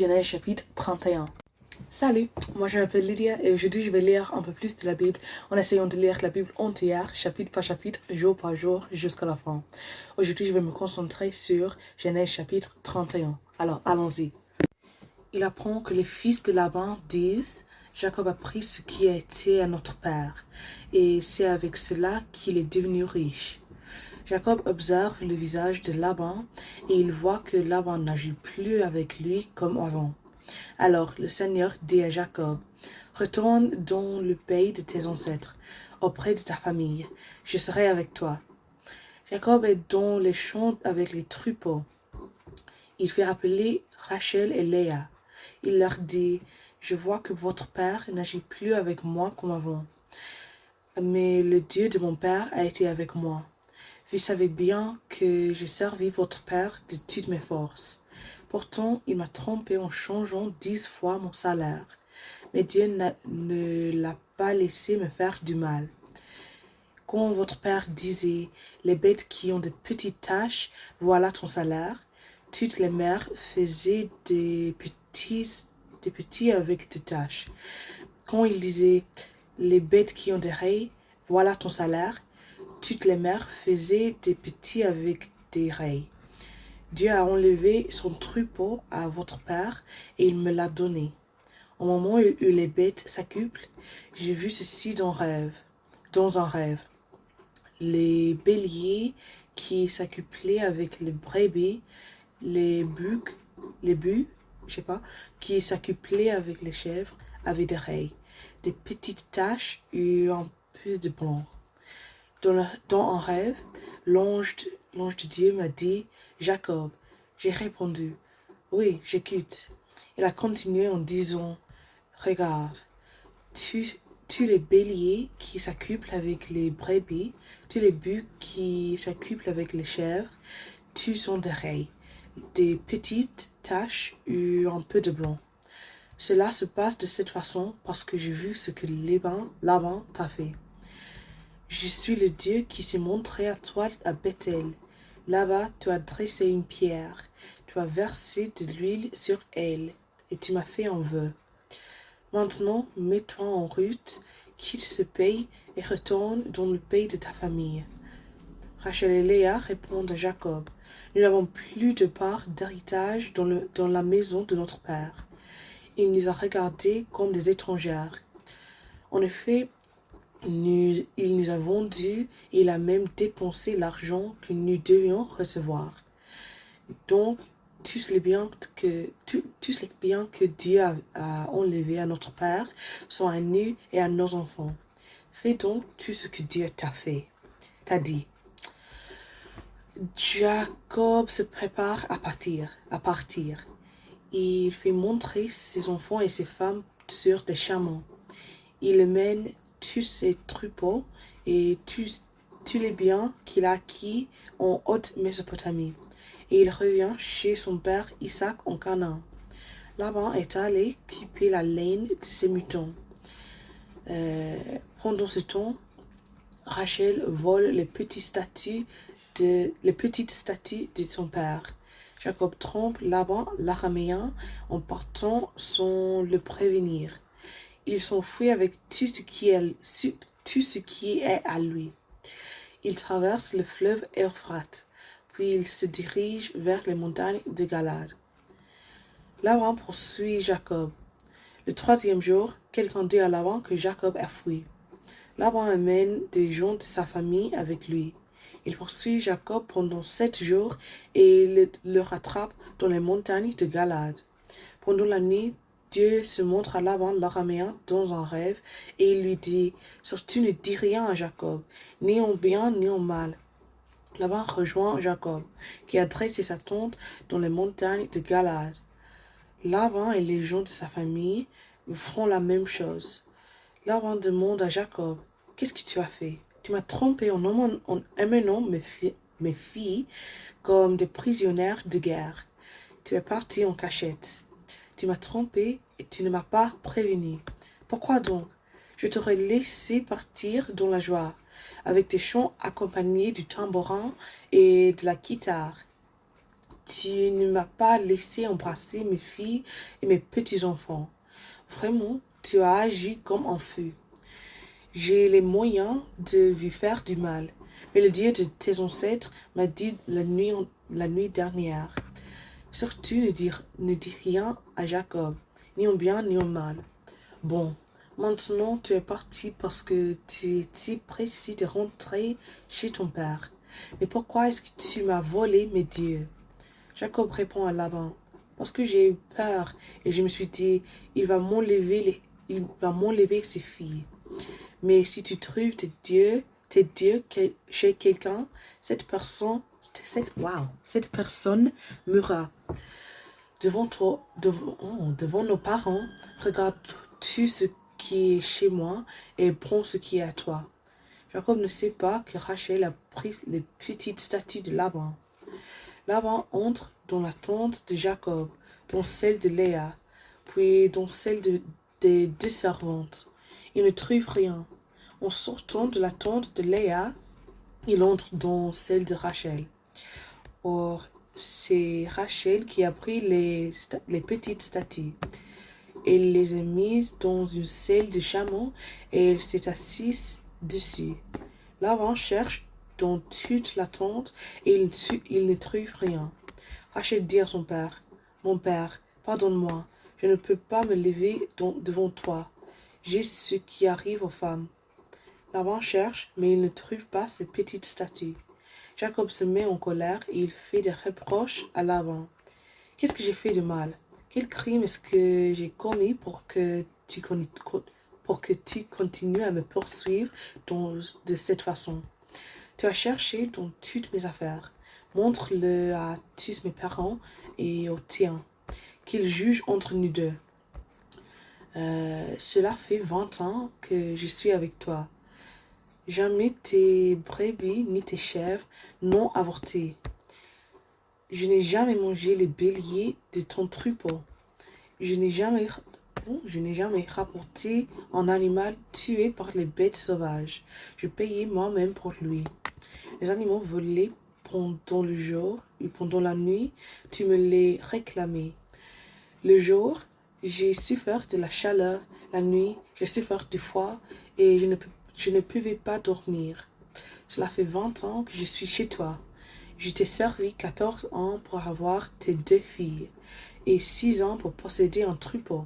Genèse chapitre 31. Salut, moi je m'appelle Lydia et aujourd'hui je vais lire un peu plus de la Bible en essayant de lire la Bible entière, chapitre par chapitre, jour par jour, jusqu'à la fin. Aujourd'hui je vais me concentrer sur Genèse chapitre 31. Alors allons-y. Il apprend que les fils de Laban disent « Jacob a pris ce qui a été à notre père, et c'est avec cela qu'il est devenu riche. » Jacob observe le visage de Laban et il voit que Laban n'agit plus avec lui comme avant. Alors le Seigneur dit à Jacob, « Retourne dans le pays de tes ancêtres, auprès de ta famille, je serai avec toi. » Jacob est dans les champs avec les troupeaux. Il fait appeler Rachel et Léa. Il leur dit, « Je vois que votre père n'agit plus avec moi comme avant, mais le Dieu de mon père a été avec moi. Vous savez bien que j'ai servi votre père de toutes mes forces. Pourtant, il m'a trompé en changeant 10 fois mon salaire. Mais Dieu ne l'a pas laissé me faire du mal. Quand votre père disait, les bêtes qui ont de petites taches, voilà ton salaire, toutes les mères faisaient des petits avec des taches. Quand il disait, les bêtes qui ont des raies, voilà ton salaire, toutes les mères faisaient des petits avec des raies. Dieu a enlevé son troupeau à votre père et il me l'a donné. Au moment où les bêtes s'accuplent, j'ai vu ceci dans un rêve. Les béliers qui s'accouplaient avec les brebis, les bucs, qui s'accouplaient avec les chèvres, avaient des raies, des petites taches et un peu de blanc. Dans un rêve, l'ange de Dieu m'a dit, « Jacob. » J'ai répondu, « Oui, j'écoute. » Il a continué en disant, « Regarde, tous les béliers qui s'accouplent avec les brebis, tous les bucs qui s'accouplent avec les chèvres, tous ont des raies, des petites taches et un peu de blanc. Cela se passe de cette façon parce que j'ai vu ce que Laban t'a fait. Je suis le Dieu qui s'est montré à toi à Bethel. Là-bas, tu as dressé une pierre, tu as versé de l'huile sur elle, et tu m'as fait un vœu. Maintenant, mets-toi en route, quitte ce pays et retourne dans le pays de ta famille. » Rachel et Léa répondent à Jacob, « Nous n'avons plus de part d'héritage dans la maison de notre père. Il nous a regardés comme des étrangères. En effet, il nous a vendus et il a même dépensé l'argent que nous devions recevoir. Donc, tous les biens que Dieu a enlevés à notre Père sont à nous et à nos enfants. Fais donc tout ce que Dieu t'a dit. » Jacob se prépare à partir. Il fait montrer ses enfants et ses femmes sur des chameaux. Il mène tous ses troupeaux et tous les biens qu'il a acquis en haute Mésopotamie. Et il revient chez son père Isaac en Canaan. Laban est allé couper la laine de ses moutons. Pendant ce temps, Rachel vole les petites statues de son père. Jacob trompe Laban l'araméen en partant sans le prévenir. Il s'enfuit avec tout ce qui est à lui. Il traverse le fleuve Euphrate, puis il se dirige vers les montagnes de Galade. Laban poursuit Jacob. Le 3e jour, quelqu'un dit à Laban que Jacob a fui. Laban amène des gens de sa famille avec lui. Il poursuit Jacob pendant 7 jours et le rattrape dans les montagnes de Galade. Pendant la nuit, Dieu se montre à Laban l'araméen dans un rêve et il lui dit, « Surtout ne dis rien à Jacob, ni en bien ni en mal. » Laban rejoint Jacob, qui a dressé sa tente dans les montagnes de Galade. Laban et les gens de sa famille font la même chose. Laban demande à Jacob, « Qu'est-ce que tu as fait? Tu m'as trompé en emmenant mes filles comme des prisonnières de guerre. Tu es parti en cachette. Tu m'as trompé et tu ne m'as pas prévenu. Pourquoi donc? Je t'aurais laissé partir dans la joie, avec des chants accompagnés du tambourin et de la guitare. tu ne m'as pas laissé embrasser mes filles et mes petits-enfants. Vraiment, tu as agi comme un feu. J'ai les moyens de lui faire du mal. Mais le Dieu de tes ancêtres m'a dit la nuit dernière. Surtout ne dis rien à Jacob, ni en bien ni en mal. Bon, maintenant tu es parti parce que tu étais pressé de rentrer chez ton père. Mais pourquoi est-ce que tu m'as volé mes dieux? Jacob répond à Laban. Parce que j'ai eu peur et je me suis dit, il va m'enlever ses filles. Mais si tu trouves tes dieux chez quelqu'un, cette personne mourra. Devant nos parents, regarde tout ce qui est chez moi et prends ce qui est à toi. Jacob ne sait pas que Rachel a pris les petites statues de Laban. Laban entre dans la tente de Jacob, dans celle de Léa, puis dans celle des deux servantes. Il ne trouve rien. En sortant de la tente de Léa, il entre dans celle de Rachel. Or, c'est Rachel qui a pris les petites statues. Elle les a mises dans une selle de chameau et elle s'est assise dessus. Laban cherche dans toute la tente et il ne trouve rien. Rachel dit à son père, « Mon père, pardonne-moi, je ne peux pas me lever devant toi. J'ai ce qui arrive aux femmes. » Laban cherche, mais il ne trouve pas ces petites statues. Jacob se met en colère et il fait des reproches à Laban. « Qu'est-ce que j'ai fait de mal? Quel crime est-ce que j'ai commis pour que tu continues à me poursuivre de cette façon? Tu as cherché dans toutes mes affaires. Montre-le à tous mes parents et aux tiens, qu'ils jugent entre nous deux. Cela fait 20 ans que je suis avec toi. Jamais tes brebis ni tes chèvres n'ont avorté. Je n'ai jamais mangé les béliers de ton troupeau. Je n'ai jamais rapporté un animal tué par les bêtes sauvages. Je payais moi-même pour lui. Les animaux volés pendant le jour et pendant la nuit, tu me les réclamais. Le jour, j'ai souffert de la chaleur. La nuit, j'ai souffert du froid et je ne pouvais pas dormir. Cela fait 20 ans que je suis chez toi. Je t'ai servi 14 ans pour avoir tes 2 filles et 6 ans pour posséder un troupeau.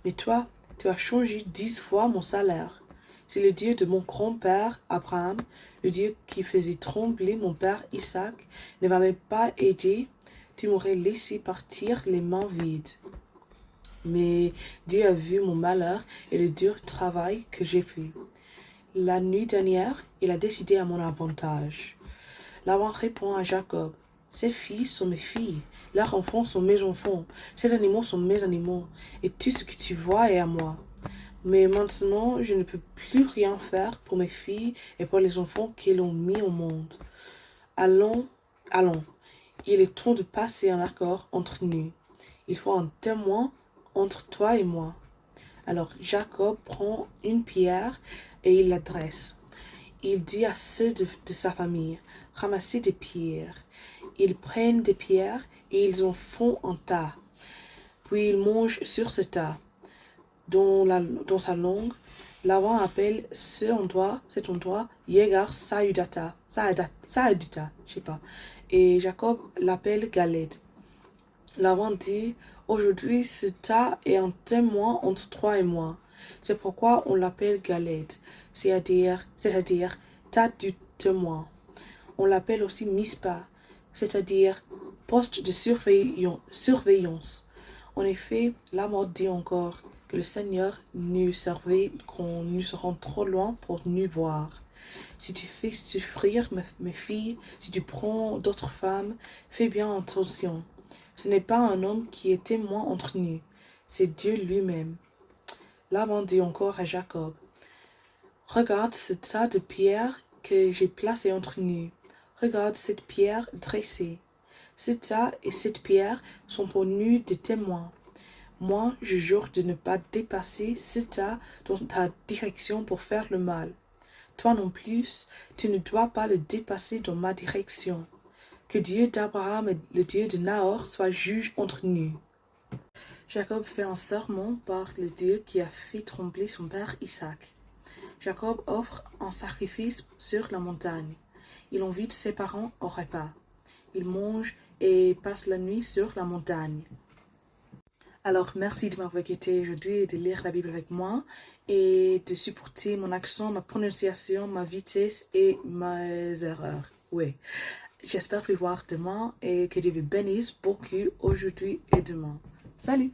Mais toi, tu as changé 10 fois mon salaire. C'est le Dieu de mon grand-père Abraham, le Dieu qui faisait trembler mon père Isaac, ne m'avait pas aidé, tu m'aurais laissé partir les mains vides. Mais Dieu a vu mon malheur et le dur travail que j'ai fait. La nuit dernière, il a décidé à mon avantage. Laban répond à Jacob, « Ces filles sont mes filles, leurs enfants sont mes enfants, ces animaux sont mes animaux, et tout ce que tu vois est à moi. Mais maintenant, je ne peux plus rien faire pour mes filles et pour les enfants qu'elles ont mis au monde. Allons, il est temps de passer un accord entre nous. Il faut un témoin entre toi et moi. » Alors Jacob prend une pierre et il la dresse. Il dit à ceux de sa famille, « Ramassez des pierres. » Ils prennent des pierres et ils en font un tas. Puis ils mangent sur ce tas. Dans sa langue, Laban appelle cet endroit Yegar Saïdata, je sais pas. Et Jacob l'appelle Galed. Laban dit, aujourd'hui ce tas est un témoin entre toi et moi. C'est pourquoi on l'appelle Galed, c'est-à-dire tas du témoin. On l'appelle aussi Mispa, c'est-à-dire poste de surveillance. En effet, Laban dit encore que le Seigneur nous servait quand nous serons trop loin pour nous voir. Si tu fais souffrir mes filles, si tu prends d'autres femmes, fais bien attention. Ce n'est pas un homme qui est témoin entre nous, c'est Dieu lui-même. Laban dit encore à Jacob, « Regarde ce tas de pierres que j'ai placé entre nous. Regarde cette pierre dressée. Ce tas et cette pierre sont pour nous des témoins. Moi, je jure de ne pas dépasser ce tas dans ta direction pour faire le mal. Toi non plus, tu ne dois pas le dépasser dans ma direction. Que Dieu d'Abraham et le Dieu de Nahor soit juge entre nous. Jacob fait un serment par le Dieu qui a fait trembler son père Isaac. Jacob offre un sacrifice sur la montagne. Il invite ses parents au repas. Il mange et passe la nuit sur la montagne. Alors, merci de m'avoir écouté aujourd'hui et de lire la Bible avec moi et de supporter mon accent, ma prononciation, ma vitesse et mes erreurs. Oui. J'espère vous voir demain et que Dieu vous bénisse beaucoup aujourd'hui et demain. Salut!